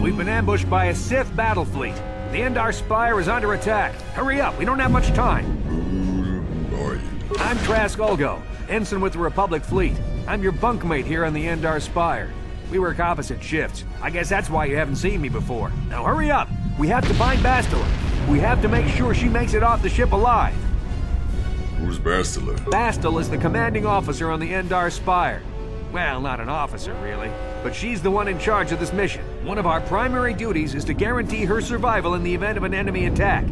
We've been ambushed by a Sith battle fleet. The Endar Spire is under attack. Hurry up, we don't have much time. Who are you? I'm Trask Ulgo, ensign with the Republic fleet. I'm your bunkmate here on the Endar Spire. We work opposite shifts. I guess that's why you haven't seen me before. Now hurry up! We have to find Bastila. We have to make sure she makes it off the ship alive. Who's Bastila? Bastila is the commanding officer on the Endar Spire. Well, not an officer, really. But she's the one in charge of this mission. One of our primary duties is to guarantee her survival in the event of an enemy attack.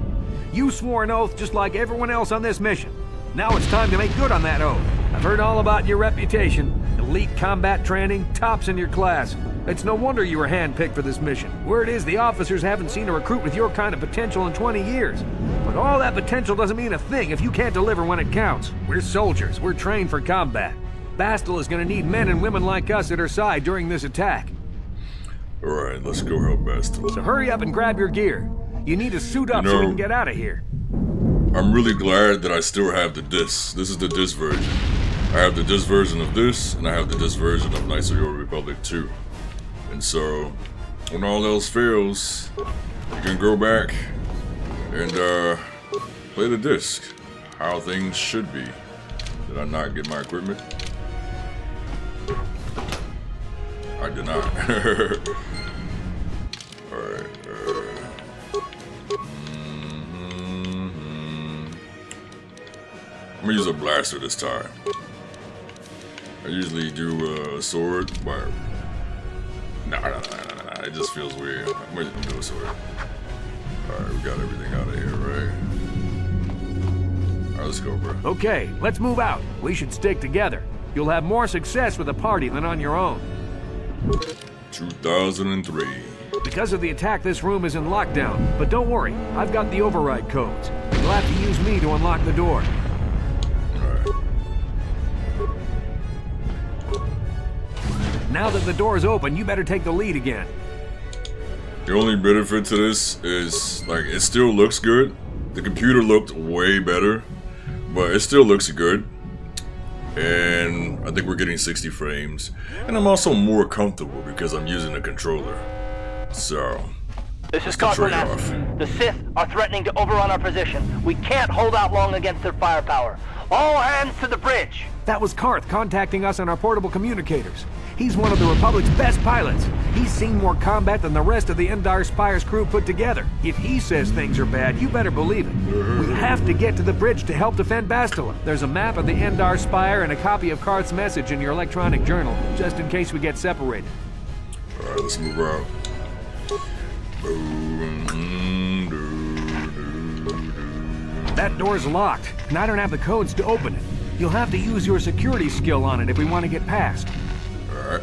You swore an oath just like everyone else on this mission. Now it's time to make good on that oath. I've heard all about your reputation. Elite combat training, tops in your class. It's no wonder you were handpicked for this mission. Word is the officers haven't seen a recruit with your kind of potential in 20 years. But all that potential doesn't mean a thing if you can't deliver when it counts. We're soldiers. We're trained for combat. Bastila is gonna need men and women like us at her side during this attack. Alright, let's go help Bastila. So hurry up and grab your gear. You need to suit up so we can get out of here. I'm really glad that I still have the disc. This is the disc version. I have the disc version of this, and I have the disc version of Knights of the Old Republic 2. And so, when all else fails, you can go back and play the disc. How things should be. Did I not get my equipment? I did not. Alright. I'm gonna use a blaster this time. I usually do a sword, but nah. It just feels weird. I'm gonna do a sword. Alright, we got everything out of here, right? Alright, let's go, bro. Okay, let's move out. We should stick together. You'll have more success with a party than on your own. 2003. Because of the attack, this room is in lockdown. But don't worry, I've got the override codes. You'll have to use me to unlock the door. Now that the door is open, you better take the lead again. The only benefit to this is, like, it still looks good. The computer looked way better, but it still looks good. And I think we're getting 60 frames. And I'm also more comfortable because I'm using a controller. So, this is Kotor. The Sith are threatening to overrun our position. We can't hold out long against their firepower. All hands to the bridge! That was Karth contacting us on our portable communicators. He's one of the Republic's best pilots. He's seen more combat than the rest of the Endar Spire's crew put together. If he says things are bad, you better believe it. We have to get to the bridge to help defend Bastila. There's a map of the Endar Spire and a copy of Karth's message in your electronic journal, just in case we get separated. Alright, let's move out. That door's locked, and I don't have the codes to open it. You'll have to use your security skill on it if we want to get past. Alright.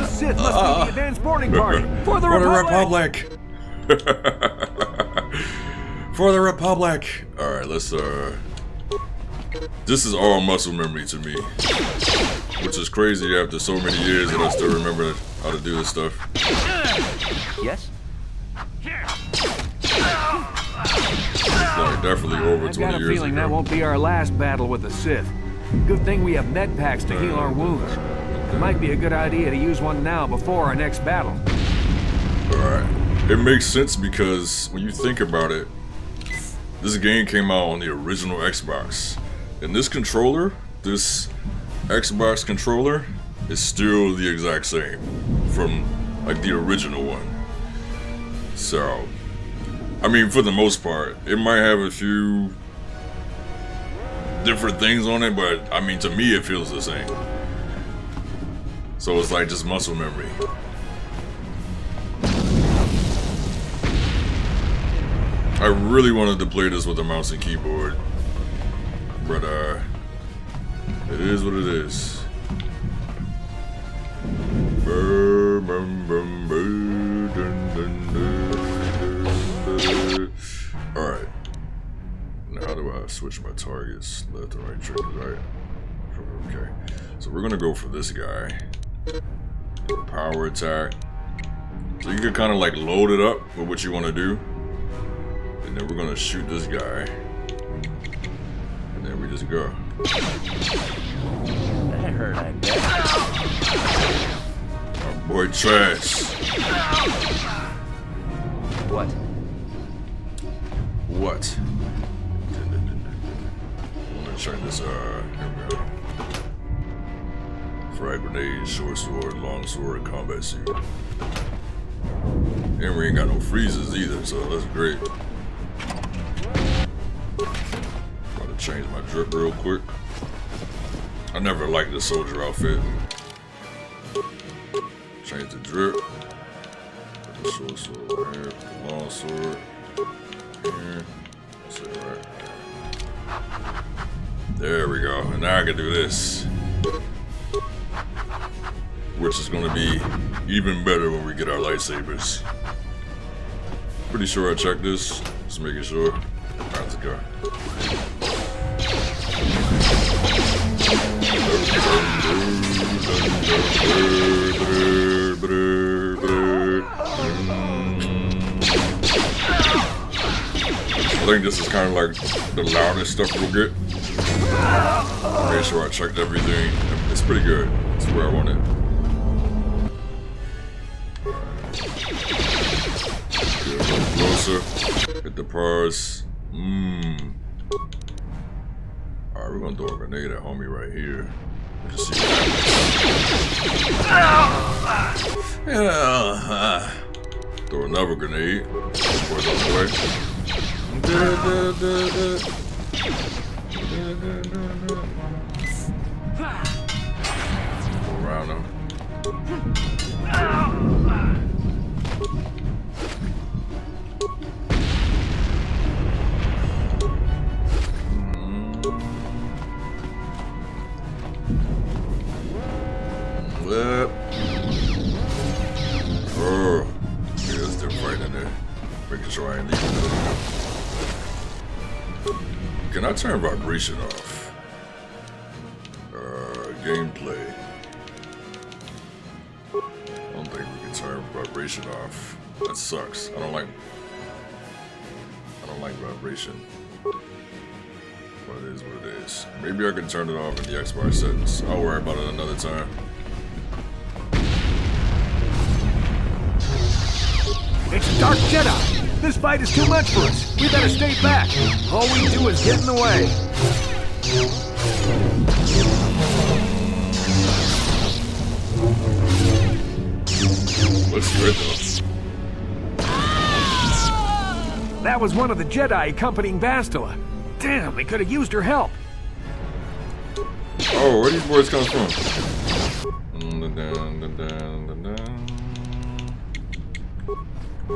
Sith must be the advanced boarding party for the Republic. For the Republic. Alright, let's this is all muscle memory to me. Which is crazy after so many years that I still remember how to do this stuff. Yes? It's like definitely over 20 years ago. I've got a feeling that won't be our last battle with the Sith. Good thing we have med packs to heal our wounds. It might be a good idea to use one now before our next battle. Alright. It makes sense because when you think about it, this game came out on the original Xbox. And this controller, this Xbox controller, is still the exact same from like the original one. So, I mean, for the most part, it might have a few different things on it, but I mean, to me, it feels the same. So it's like just muscle memory. I really wanted to play this with a mouse and keyboard, but it is what it is. Alright. Now how do I switch my targets? Left and right trigger, right? Okay. So we're gonna go for this guy. Power attack. So you can kind of like load it up with what you want to do. And then we're gonna shoot this guy. And then we just go. That hurt, I bet. My boy Trash. What? What? I'm gonna turn this, here we go. Frag grenade, short sword, long sword, combat suit. And we ain't got no freezes either, so that's great. About to change my drip real quick. I never liked the soldier outfit. Change the drip. Put the short sword right here, put the long sword here. That's it, right? There we go. And now I can do this. Which is going to be even better when we get our lightsabers. Pretty sure I checked this. Just making sure. Alright, let's go. I think this is kind of like the loudest stuff we'll get. Make sure I checked everything. It's pretty good. It's where I want it. Get a little closer. Hit the pars. Alright, we're gonna throw a grenade at homie right here. Just see what happens. Throw another grenade. Boys on the way. Go around him. Oh, yeah, there's them right in there. Making sure I ain't leaving. Can I turn vibration off? Gameplay. I don't think we can turn vibration off. That sucks. I don't like vibration. But it is what it is. Maybe I can turn it off in the Xbox settings. I'll worry about it another time. It's a Dark Jedi! This fight is too much for us! We better stay back! All we do is get in the way! Looks good though. That was one of the Jedi accompanying Bastila. Damn, we could have used her help! Oh, where these boys come from? See,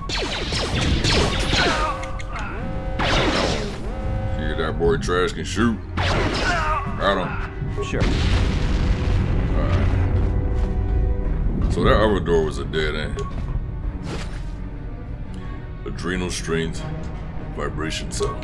that boy Trash can shoot. Got him. Sure. Alright. So that other door was a dead end. Adrenal strength, vibration cell.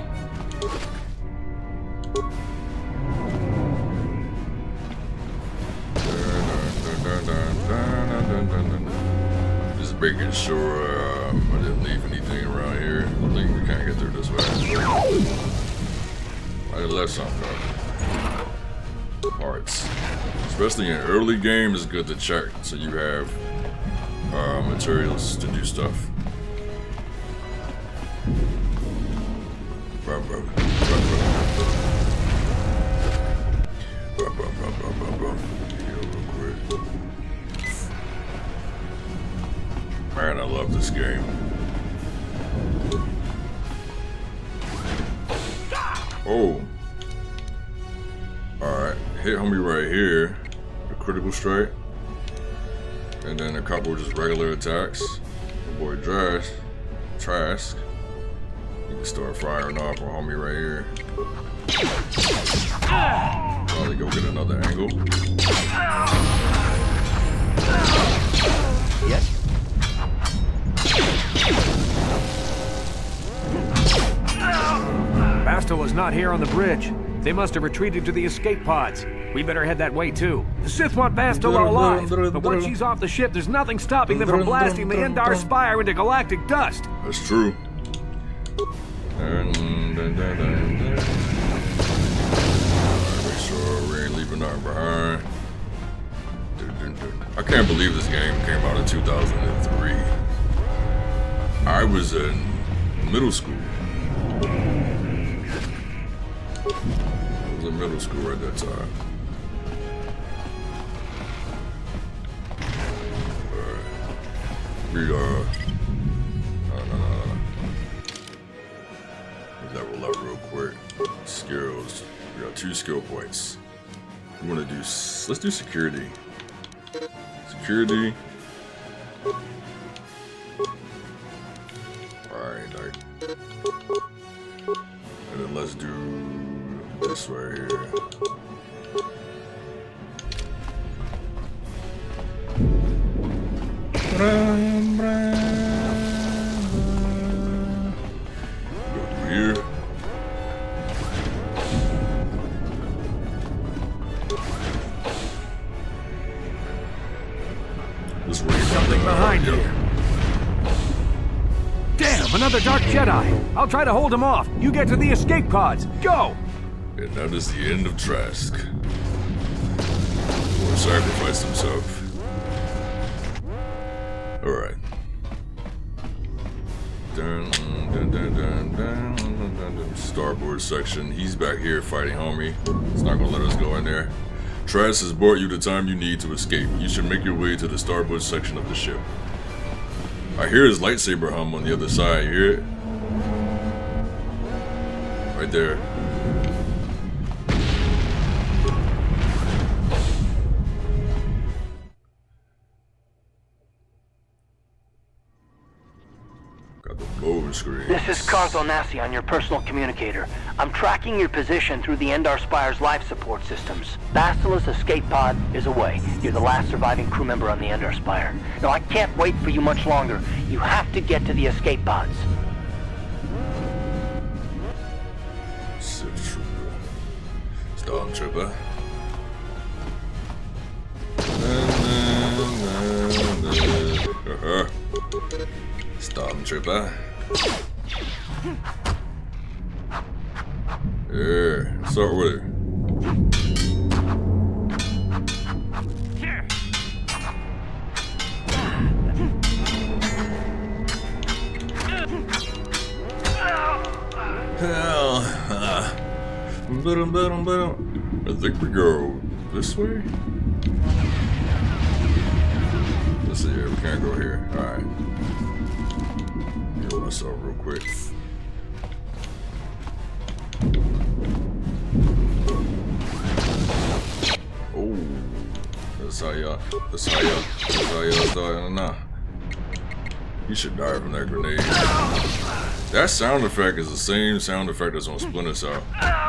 Just making sure I didn't leave anything around here. I think we can't get through this way. I left something though. Parts. Especially in early game, it's good to check so you have materials to do stuff. Man, I love this game. Oh. Alright, hit homie right here. A critical strike. And then a couple just regular attacks. My boy Trask. You can start firing off on homie right here. Probably go get another angle. Yes? Bastila's not here on the bridge. They must have retreated to the escape pods. We better head that way too. The Sith want Bastila alive, but once she's off the ship, there's nothing stopping them from blasting the Endar Spire into galactic dust. That's true. Alright, make sure we ain't leaving nothing behind. I can't believe this game came out in 2003. I was in middle school. I was in middle school at that time. We no. Let's level up real quick. Skills. We got 2 skill points. We want to do. Let's do security. Security. Alright. And then let's do this right here. Go through here. This way. Something behind you. Damn, another Dark Jedi. I'll try to hold him off. You get to the escape pods. Go! And that is the end of Trask. Or sacrificed himself. Alright. Starboard section. He's back here fighting, homie. It's not gonna let us go in there. Trask has brought you the time you need to escape. You should make your way to the starboard section of the ship. I hear his lightsaber hum on the other side. You hear it? Right there. Got the loading screen. This is Carthel Nassi on your personal communicator. I'm tracking your position through the Endar Spire's life support systems. Bastila's escape pod is away. You're the last surviving crew member on the Endar Spire. Now, I can't wait for you much longer. You have to get to the escape pods. Sith Trooper. Stormtrooper. Stormtrooper. Yeah, start with it. Hell, I think we go this way. Let's see here. We can't go here. All right. Heal myself real quick. Oh, that's how y'all thought. Nah. You should die from that grenade. That sound effect is the same sound effect that's on Splinter Cell.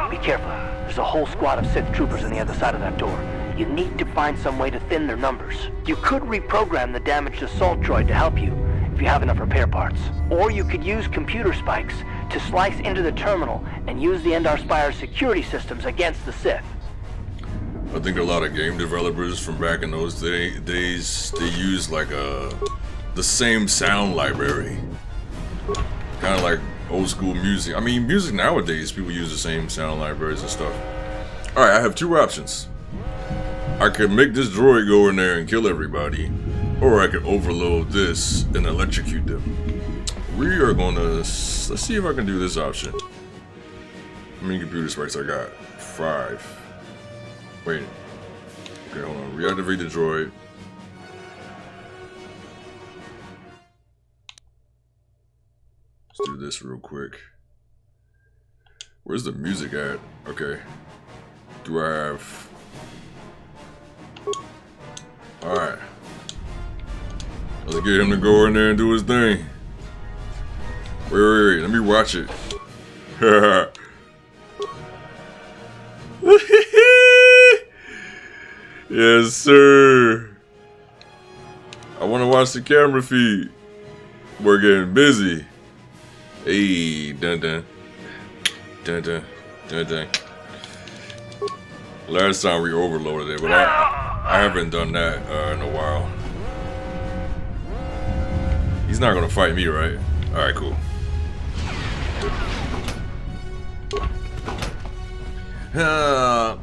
Be careful. There's a whole squad of Sith troopers on the other side of that door. You need to find some way to thin their numbers. You could reprogram the damaged assault droid to help you, if you have enough repair parts. Or you could use computer spikes to slice into the terminal and use the Endar Spire's security systems against the Sith. I think a lot of game developers from back in those days, they used like the same sound library. Kind of like old school music. I mean, music nowadays, people use the same sound libraries and stuff. Alright, I have 2 options. I could make this droid go in there and kill everybody, or I could overload this and electrocute them. We are gonna, let's see if I can do this option. How many computer spikes I got? 5. Wait. Okay, hold on. Reactivate the droid. Let's do this real quick. Where's the music at? Okay. Do I have... Alright. Let's get him to go in there and do his thing. Wait. Let me watch it. Yes, sir. I want to watch the camera feed. We're getting busy. Hey, dun dun. Dun dun. Dun dun. Last time we overloaded it, but I haven't done that in a while. He's not gonna fight me, right? Alright, cool. I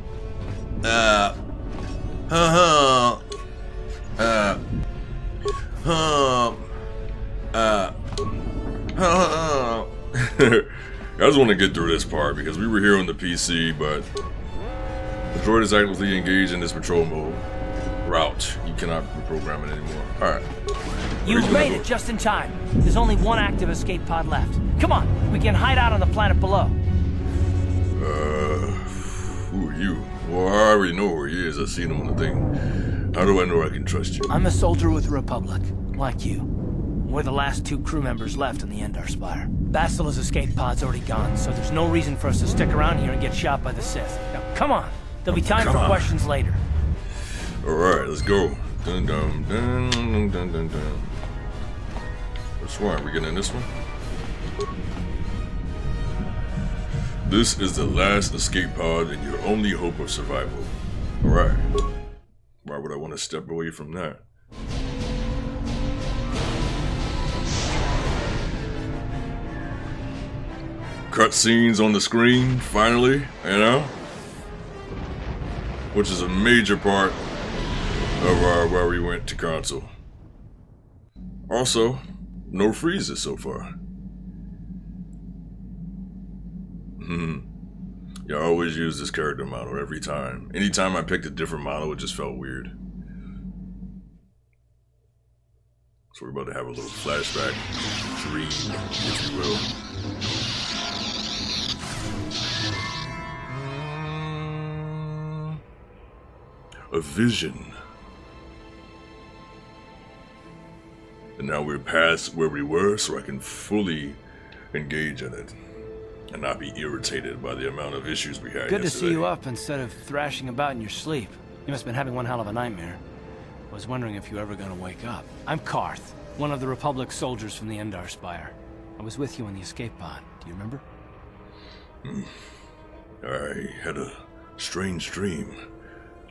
just want to get through this part because we were here on the PC, but the droid is actively engaged in this patrol mode. Route. You cannot reprogram it anymore. Alright. You've made it just in time. There's only one active escape pod left. Come on, we can hide out on the planet below. Who are you? Well, I already know who he is. I've seen him on the thing. How do I know I can trust you? I'm a soldier with the Republic, like you. We're the last 2 crew members left in the Endar Spire. Bastila's escape pod's already gone, so there's no reason for us to stick around here and get shot by the Sith. Now, come on. There'll be time for questions later. Alright, let's go. Dun dun dun dun dun dun dun. Which one? Are we getting in this one? This is the last escape pod and your only hope of survival. Alright. Why would I want to step away from that? Cutscenes on the screen, finally, you know? Which is a major part of where we went to console. Also, no freezes so far. Yeah, I always use this character model every time. Anytime I picked a different model, it just felt weird. So we're about to have a little flashback dream, if you will. A vision. And now we're past where we were, so I can fully engage in it and not be irritated by the amount of issues we had Good yesterday. to see you up instead of thrashing about in your sleep. You must have been having one hell of a nightmare. I was wondering if you were ever going to wake up. I'm Karth, one of the Republic soldiers from the Endar Spire. I was with you in the escape pod. Do you remember? I had a strange dream.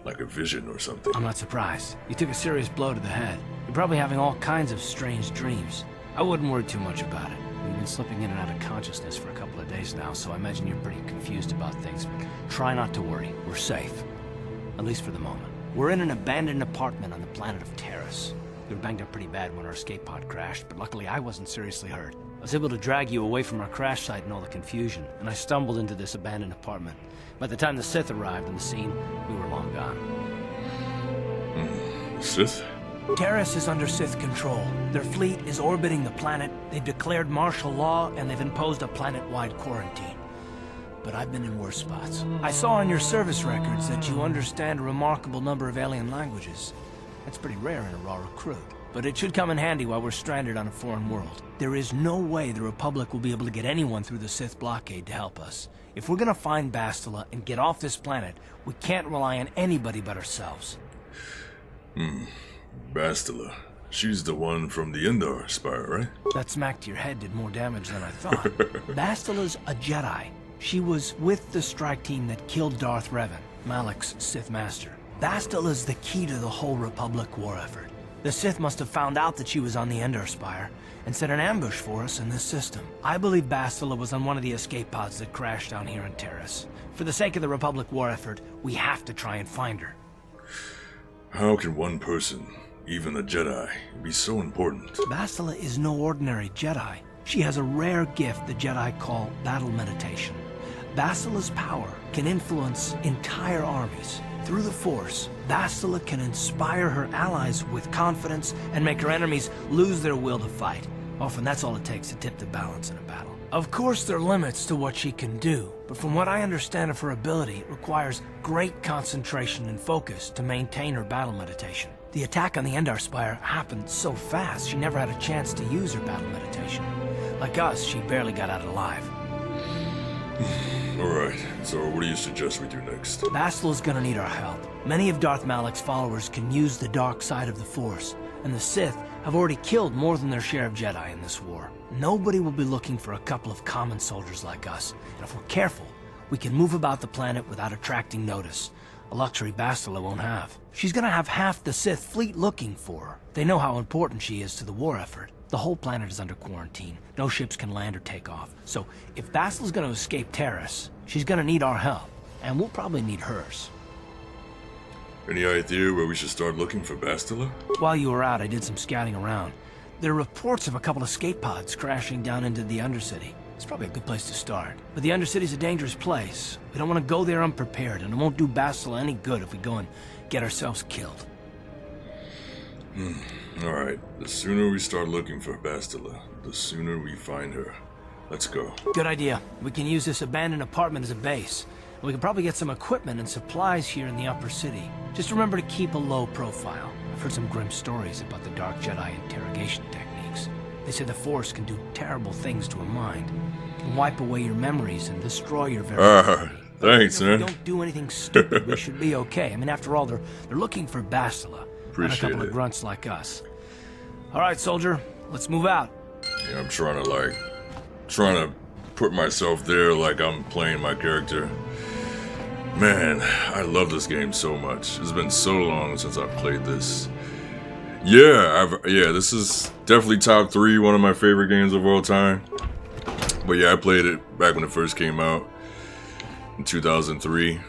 Like a vision or something. I'm not surprised. You took a serious blow to the head. You're probably having all kinds of strange dreams. I wouldn't worry too much about it. You've been slipping in and out of consciousness for a couple of days now, so I imagine you're pretty confused about things. Try not to worry. We're safe. At least for the moment. We're in an abandoned apartment on the planet of Terrace. We were banged up pretty bad when our escape pod crashed, but luckily I wasn't seriously hurt. I was able to drag you away from our crash site and all the confusion, and I stumbled into this abandoned apartment. By the time the Sith arrived on the scene, we were long gone. Sith? Terrace is under Sith control. Their fleet is orbiting the planet, they've declared martial law, and they've imposed a planet-wide quarantine. But I've been in worse spots. I saw on your service records that you understand a remarkable number of alien languages. That's pretty rare in a raw recruit. But it should come in handy while we're stranded on a foreign world. There is no way the Republic will be able to get anyone through the Sith blockade to help us. If we're gonna find Bastila and get off this planet, we can't rely on anybody but ourselves. Bastila. She's the one from the Endar Spire, right? That smack to your head did more damage than I thought. Bastila's a Jedi. She was with the strike team that killed Darth Revan, Malak's Sith Master. Bastila's the key to the whole Republic war effort. The Sith must have found out that she was on the Endar Spire and set an ambush for us in this system. I believe Bastila was on one of the escape pods that crashed down here in Terrace. For the sake of the Republic war effort, we have to try and find her. How can one person, even a Jedi, be so important? Bastila is no ordinary Jedi. She has a rare gift the Jedi call battle meditation. Bastila's power can influence entire armies. Through the Force, Bastila can inspire her allies with confidence and make her enemies lose their will to fight. Often that's all it takes to tip the balance in a battle. Of course there are limits to what she can do, but from what I understand of her ability, it requires great concentration and focus to maintain her battle meditation. The attack on the Endar Spire happened so fast, she never had a chance to use her battle meditation. Like us, she barely got out alive. Alright, so what do you suggest we do next? Bastila's gonna need our help. Many of Darth Malak's followers can use the dark side of the Force, and the Sith have already killed more than their share of Jedi in this war. Nobody will be looking for a couple of common soldiers like us, and if we're careful, we can move about the planet without attracting notice. a luxury Bastila won't have. She's gonna have half the Sith fleet looking for her. They know how important she is to the war effort. The whole planet is under quarantine. No ships can land or take off. So if Bastila's gonna escape Terrace, she's gonna need our help. And we'll probably need hers. Any idea where we should start looking for Bastila? While you were out, I did some scouting around. There are reports of a couple escape pods crashing down into the Undercity. It's probably a good place to start. But the Undercity's a dangerous place. We don't want to go there unprepared, and it won't do Bastila any good if we go and get ourselves killed. Alright, the sooner we start looking for Bastila, the sooner we find her. Let's go. Good idea. We can use this abandoned apartment as a base. We can probably get some equipment and supplies here in the upper city. Just remember to keep a low profile. I've heard some grim stories about the Dark Jedi interrogation techniques. They say the Force can do terrible things to a mind. It can wipe away your memories and destroy your very thanks, if man. we don't do anything stupid, we should be okay. I mean, after all, they're looking for Bastila. Not a Appreciate couple it. of grunts like us. All right, soldier, let's move out. Yeah, I'm trying to put myself there like I'm playing my character. Man, I love this game so much. It's been so long since I've played this. Yeah, this is definitely top 3, one of my favorite games of all time. But yeah, I played it back when it first came out in 2003.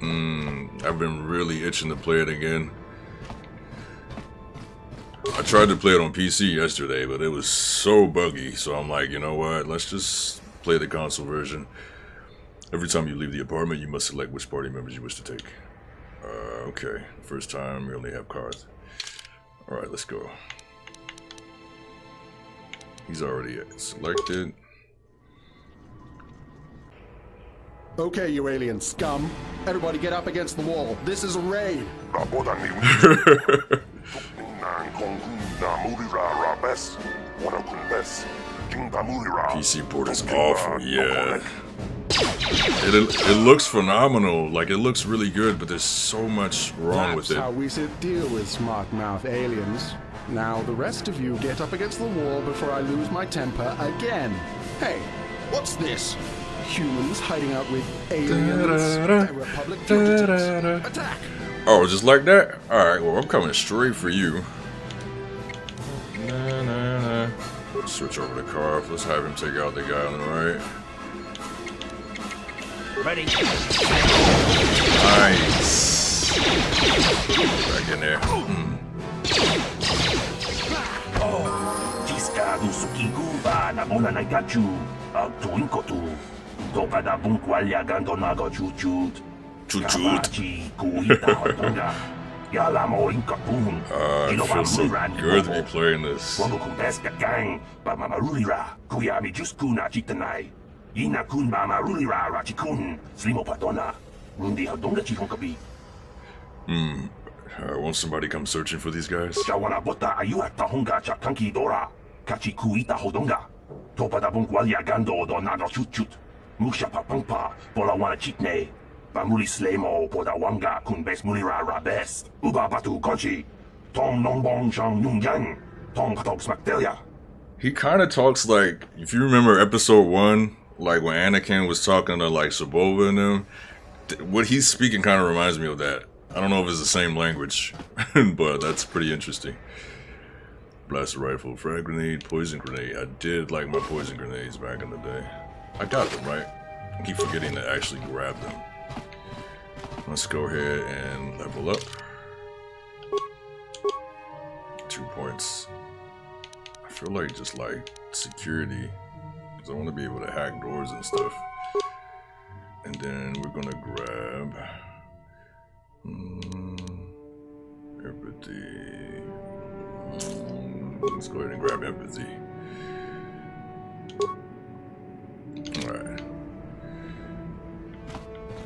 I've been really itching to play it again. I tried to play it on PC yesterday, but it was so buggy, so I'm like, you know what, let's just play the console version. Every time you leave the apartment, you must select which party members you wish to take. Okay, first time, we only have cards. Alright, let's go. He's already selected. Okay, you alien scum. Everybody get up against the wall. This is a raid. PC port is awful, yeah. It looks phenomenal, like it looks really good, but there's so much wrong with That's it. how we should deal with smart mouth aliens. Now the rest of you get up against the wall before I lose my temper again. Hey, what's this? Humans hiding out with aliens. They're Republic fugitives. Attack! Oh, just like that? Alright, well, I'm coming straight for you. Switch over to Carve. Let's have him take out the guy on the right. Ready? Nice. Back in there. It feels so good to be playing this. Won't somebody come searching for these guys? He kind of talks like, if you remember episode 1, like when Anakin was talking to like Sebulba and them, what he's speaking kind of reminds me of that. I don't know if it's the same language, but that's pretty interesting. Blaster rifle, frag grenade, poison grenade. I did like my poison grenades back in the day. I got them, right? I keep forgetting to actually grab them. Let's go ahead and level up. 2 points. I feel like just like security, because I want to be able to hack doors and stuff. And then we're gonna grab empathy. Let's go ahead and grab empathy.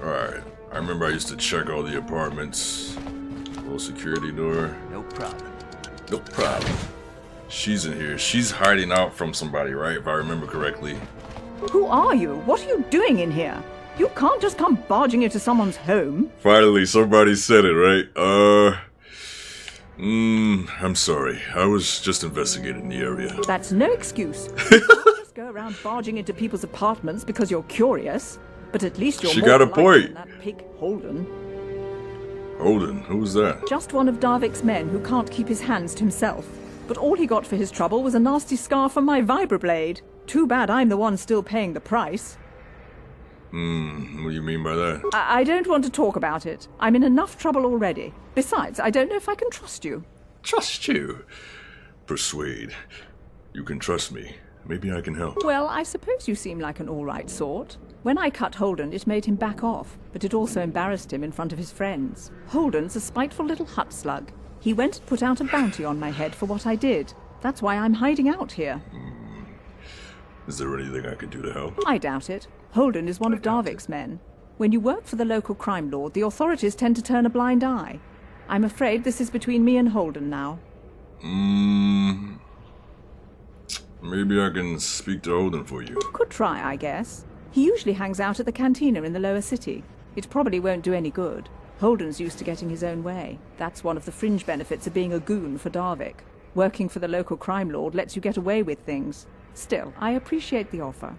Alright. I remember I used to check all the apartments. Little security door. No problem. No problem. She's in here. She's hiding out from somebody, right? If I remember correctly. Who are you? What are you doing in here? You can't just come barging into someone's home. Finally, somebody said it, right? I'm sorry. I was just investigating the area. That's no excuse. You can't just go around barging into people's apartments because you're curious. But at least you're She more got a polite point. than that pig Holden. Holden, who's that? Just one of Darvik's men who can't keep his hands to himself. But all he got for his trouble was a nasty scar from my vibroblade. Too bad I'm the one still paying the price. What do you mean by that? I don't want to talk about it. I'm in enough trouble already. Besides, I don't know if I can trust you. Trust you? Persuade. You can trust me. Maybe I can help. Well, I suppose you seem like an all-right sort. When I cut Holden, it made him back off, but it also embarrassed him in front of his friends. Holden's a spiteful little hut slug. He went and put out a bounty on my head for what I did. That's why I'm hiding out here. Is there anything I can do to help? I doubt it. Holden is one of Darvik's men. When you work for the local crime lord, the authorities tend to turn a blind eye. I'm afraid this is between me and Holden now. Maybe I can speak to Holden for you. Could try, I guess. He usually hangs out at the cantina in the lower city. It probably won't do any good. Holden's used to getting his own way. That's one of the fringe benefits of being a goon for Darvik. Working for the local crime lord lets you get away with things. Still, I appreciate the offer.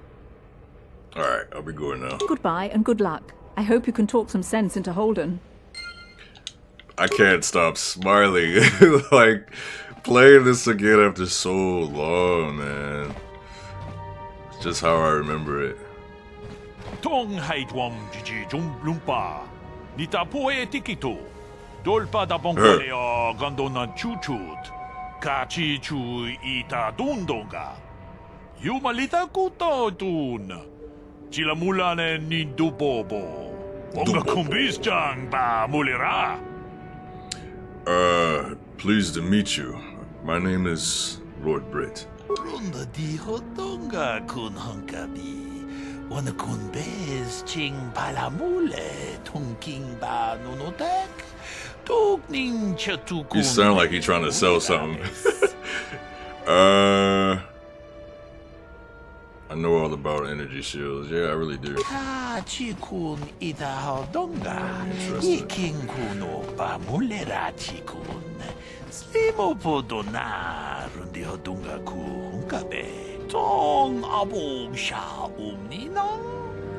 Alright, I'll be going now. Goodbye and good luck. I hope you can talk some sense into Holden. I can't stop smiling. Like, playing this again after so long, man. It's just how I remember it. Tong haitwam jiji jum lumpa. Nita poe tikito. Dolpa da bonkoleo gondona chuchut. Kachi chu ita dundonga. Yumalita kuto dun. Chilamulane ni dubobo. Onga kumbis ba mulira. Pleased to meet you. My name is Lord Britt. Runda di hodonga kun hankabi. Wana kun bez ching palamule tungking ba nunotek. Tugning chatukun. You sound like you're trying to sell something. I know all about energy shields. Yeah, I really do. Chikun ita hodonga. Iking kuno ba mulera chikun. Slimo podona rundi hodonga ku hunkabe. Tong abong sha umninang.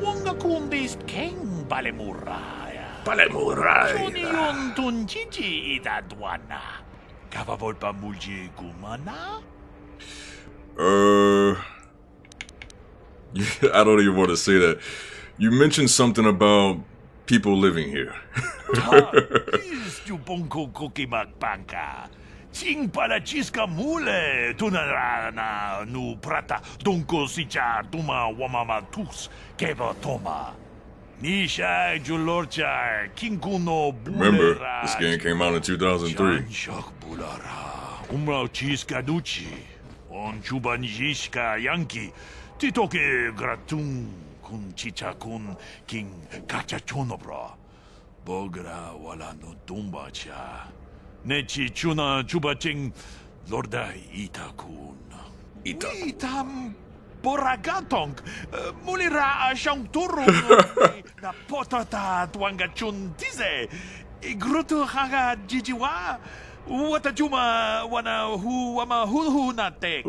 Wanga kumbis king balemuraya. Palemuraya. Soniyon tunchichi ita dwana. Kavavol pa mulji kumana? I don't even want to say that. You mentioned something about people living here. Is tu bonko koki magbanka. Ching pala chiska mule tunarana nu prata donko sicha tuma wamama tus keba toma. Nisha julorcha kinkuno Remember, bulera. this game came out in 2003. Shak bulara. Umrao chiska duchi. On chuban jishka yanki. Titoke gratung kun chicha kun king kacha chonobra. Bogra wala no tumba cha. Nechi chuna chubaching lorda itakun. Itam boragatong. Mulira ashang turu. Na potata twanga chun tize. Igrutu haga jijiwa. Wata juma wana hu wama hulhu na tek.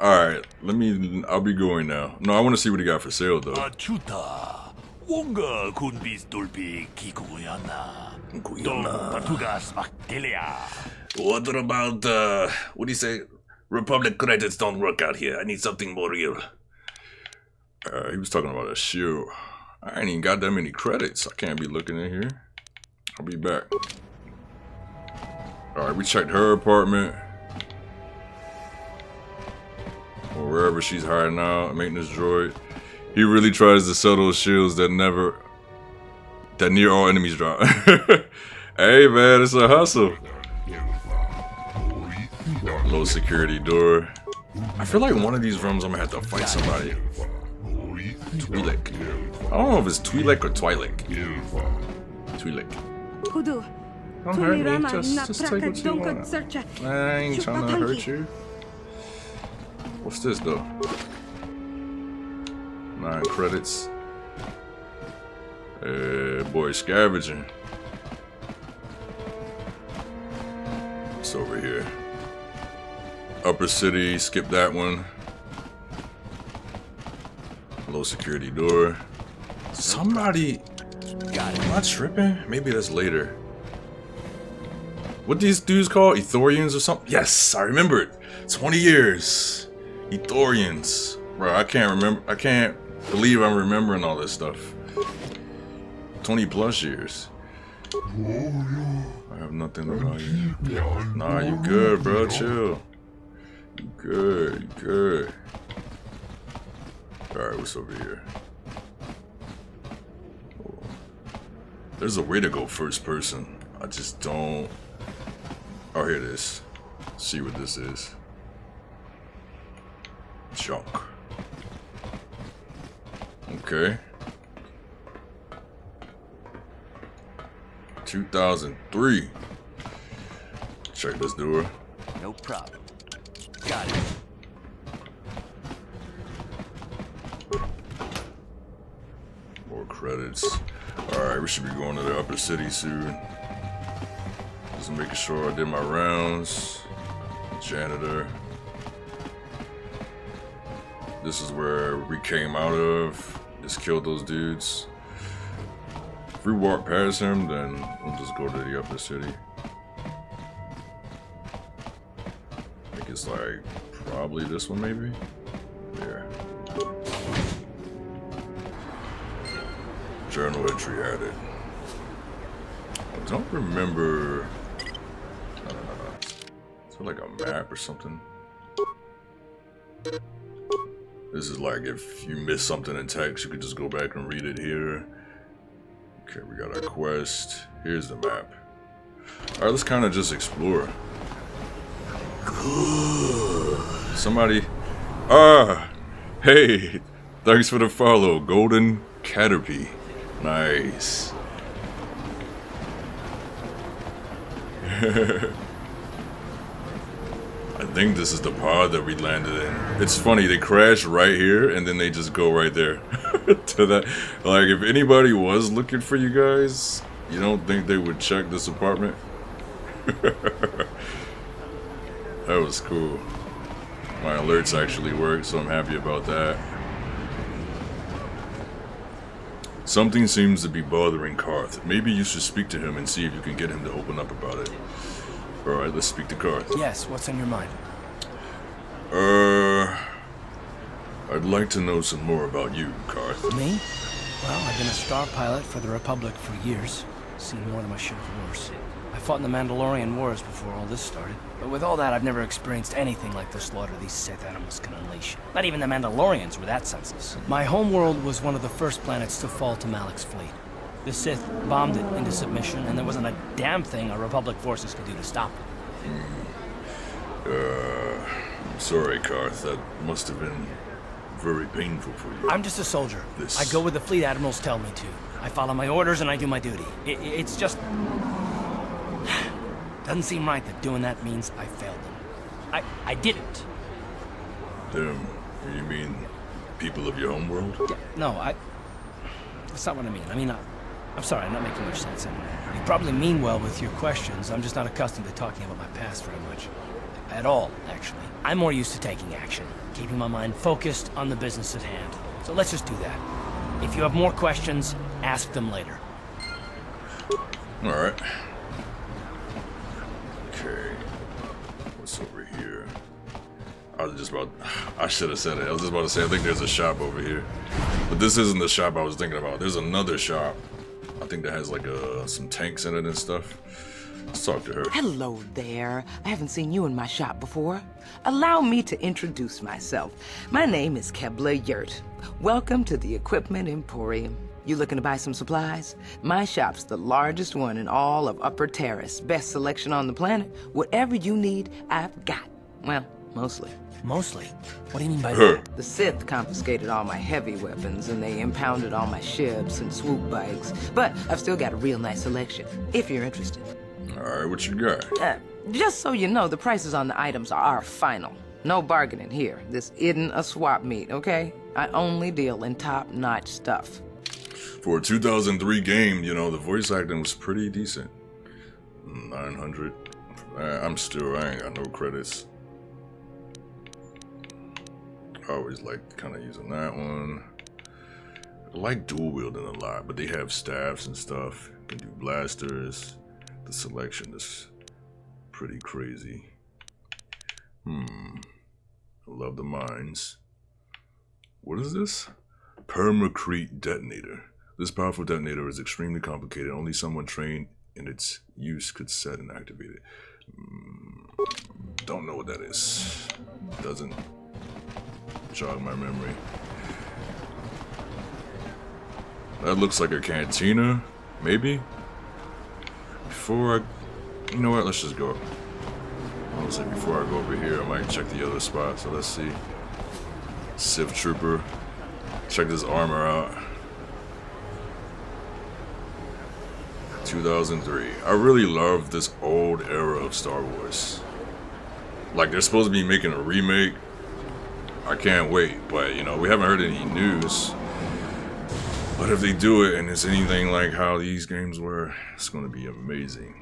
Alright, I'll be going now. No, I want to see what he got for sale, though. Chuta. Wonga kunbis dolpi kikuyana. Dong patugas maktelia. What about, what do you say? Republic credits don't work out here. I need something more real. He was talking about a shield. I ain't even got that many credits. I can't be looking in here. I'll be back. Alright, we checked her apartment. Or wherever she's hiding out, maintenance droid. He really tries to sell those shields that near all enemies drop. Hey man, it's a hustle. Low security door. I feel like one of these rooms I'm gonna have to fight somebody. Twi'lek. I don't know if it's Twi'lek or Twi'lek. Twi'lek. Don't hurt me, just take what you want. I ain't trying to hurt you. What's this though? 9 credits. Boy, scavenging. What's over here? Upper city, skip that one. Low security door. Somebody... Got it. Am I tripping? Maybe that's later. What these dudes called? Ethorians or something? Yes, I remember it. 20 years. Ethorians. Bro, I can't remember. I can't believe I'm remembering all this stuff. 20 plus years. I have nothing to call you. Nah, you good, bro. Chill. You good. You good. Alright, what's over here? Oh. There's a way to go first person. I just don't... Oh, here it is. See what this is. Junk. Okay. 2003. Check this door. No problem. Got it. More credits. Alright, we should be going to the upper city soon. Just making sure I did my rounds. Janitor. This is where we came out of. Just killed those dudes. If we walk past him, then we'll just go to the upper city. I think it's like probably this one, maybe. Yeah. Journal entry added. I don't remember. No. Is there like a map or something? This is like if you miss something in text, you could just go back and read it here. Okay, we got our quest. Here's the map. Alright, let's kind of just explore. Somebody... Hey! Thanks for the follow, Golden Caterpie. Nice. I think this is the pod that we landed in. It's funny, they crash right here and then they just go right there to that. Like, if anybody was looking for you guys, you don't think they would check this apartment? That was cool. My alerts actually worked, so I'm happy about that. Something seems to be bothering Karth. Maybe you should speak to him and see if you can get him to open up about it. Alright, let's speak to Karth. Yes, what's on your mind? I'd like to know some more about you, Karth. Me? Well, I've been a star pilot for the Republic for years. Seen more than my share of wars. I fought in the Mandalorian Wars before all this started. But with all that, I've never experienced anything like the slaughter these Sith animals can unleash. Not even the Mandalorians were that senseless. My homeworld was one of the first planets to fall to Malak's fleet. The Sith bombed it into submission, and there wasn't a damn thing our Republic forces could do to stop it. I'm sorry, Karth. That must have been very painful for you. I'm just a soldier. I go where the fleet admirals tell me to. I follow my orders and I do my duty. It's just... Doesn't seem right that doing that means I failed them. I didn't. Them? You mean people of your homeworld? Yeah, no, that's not what I mean. I mean, I'm sorry, I'm not making much sense. You probably mean well with your questions. I'm just not accustomed to talking about my past very much. At all, actually. I'm more used to taking action, keeping my mind focused on the business at hand. So let's just do that. If you have more questions, ask them later. Alright. Okay. What's over here? I should have said it. I was just about to say, I think there's a shop over here. But this isn't the shop I was thinking about. There's another shop. I think that has like some tanks in it and stuff. Let's talk to her. Hello there. I haven't seen you in my shop before. Allow me to introduce myself. My name is Kebla Yurt. Welcome to the Equipment Emporium. You looking to buy some supplies? My shop's the largest one in all of Upper Terrace. Best selection on the planet. Whatever you need, I've got. Well, mostly. Mostly? What do you mean by that? The Sith confiscated all my heavy weapons, and they impounded all my ships and swoop bikes. But I've still got a real nice selection, if you're interested. Alright, what you got? Just so you know, the prices on the items are final. No bargaining here. This isn't a swap meet, okay? I only deal in top-notch stuff. For a 2003 game, you know, the voice acting was pretty decent. 900. I ain't got no credits. I always liked kind of using that one. I like dual wielding a lot, but they have staffs and stuff. You can do blasters. The selection is pretty crazy. I love the mines. What is this? Permacrete detonator. This powerful detonator is extremely complicated. Only someone trained in its use could set and activate it. Don't know what that is. Doesn't jog my memory. That looks like a cantina, maybe? You know what, let's just go. Honestly, before I go over here, I might check the other spot, so let's see. Civ Trooper. Check this armor out. 2003. I really love this old era of Star Wars. Like, they're supposed to be making a remake. I can't wait, but, you know, we haven't heard any news. But if they do it and it's anything like how these games were, it's going to be amazing.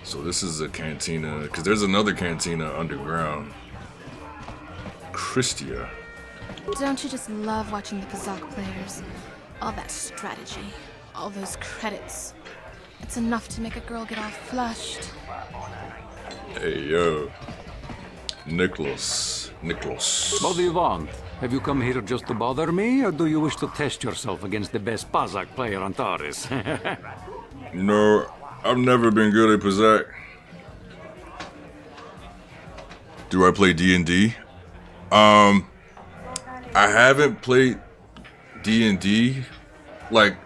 So this is a cantina, because there's another cantina underground. Christia. Don't you just love watching the Kazakh players? All that strategy, all those credits. It's enough to make a girl get all flushed. Hey, yo. Nicholas. What do you want? Have you come here just to bother me, or do you wish to test yourself against the best Kazakh player on Taurus? No, I've never been good at Kazakh. Do I play D&D? I haven't played D&D. Like,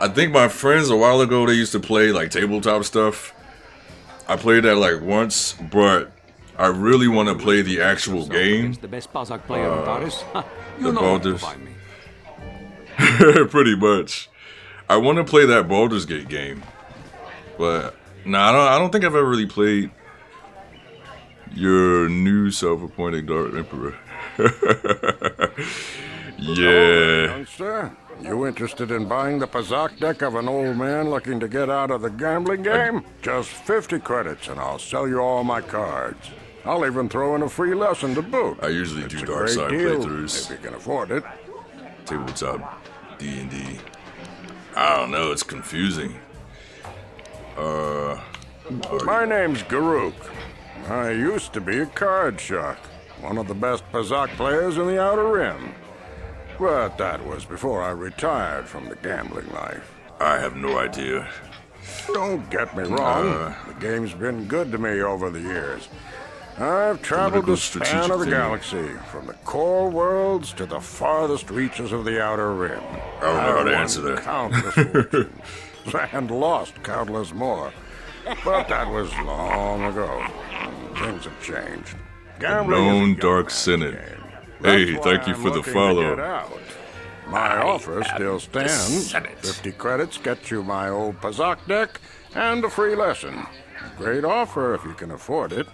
I think my friends a while ago, they used to play like tabletop stuff. I played that like once, but I really want to play the actual game. The best Kazakh player on Taurus? You the know Baldur's. where to find me. Pretty much. I want to play that Baldur's Gate game, but I don't think I've ever really played your new self-appointed Dark Emperor. Yeah. Youngster, you interested in buying the Kazakh deck of an old man looking to get out of the gambling game? Just 50 credits and I'll sell you all my cards. I'll even throw in a free lesson to boot. I usually do It's a dark great side deal, playthroughs. if you can afford it. Tabletop D&D. I don't know, it's confusing. My name's Garuk. I used to be a card shark, one of the best Kazakh players in the Outer Rim. But that was before I retired from the gambling life. I have no idea. Don't get me wrong, the game's been good to me over the years. I've traveled the span of the galaxy, from the core worlds to the farthest reaches of the Outer Rim. I don't know how to answer that. Countless fortunes, and lost countless more. But that was long ago. Things have changed. Gambling is a Known young Dark man's Senate. game. Hey, That's thank why you I'm for the looking to follow. get out. My offer still stands. Senate. 50 credits gets you my old Kazakh deck and a free lesson. Great offer if you can afford it.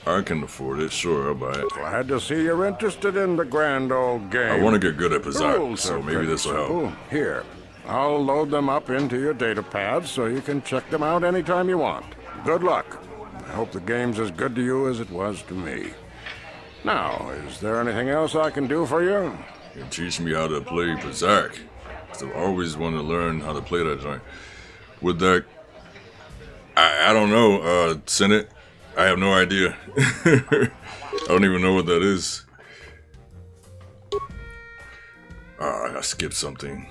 I can afford it, sure, I'll buy it. Glad to see you're interested in the grand old game. I want to get good at The Kazakh, rules so are maybe pretty this will help. simple. Here, I'll load them up into your data pad so you can check them out anytime you want. Good luck. I hope the game's as good to you as it was to me. Now, is there anything else I can do for you? You can teach me how to play Kazakh. So I always want to learn how to play that joint. With that, I don't know, Senate. I have no idea. I don't even know what that is. I skipped something.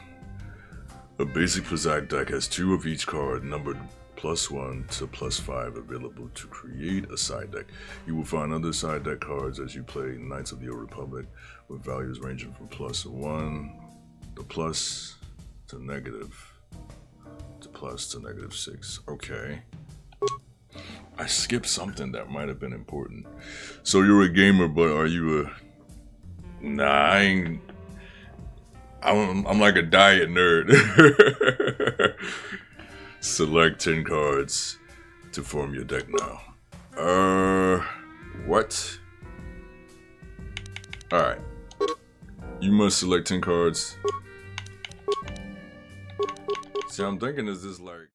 A basic Kazakh deck has 2 of each card numbered +1 to +5 available to create a side deck. You will find other side deck cards as you play Knights of the Old Republic with values ranging from +1 to plus to negative to plus to -6. Okay. I skipped something that might have been important. So you're a gamer, but are you a... Nah, I ain't... I'm like a diet nerd. Select 10 cards to form your deck now. What? Alright. You must select 10 cards. See, I'm thinking, is this like...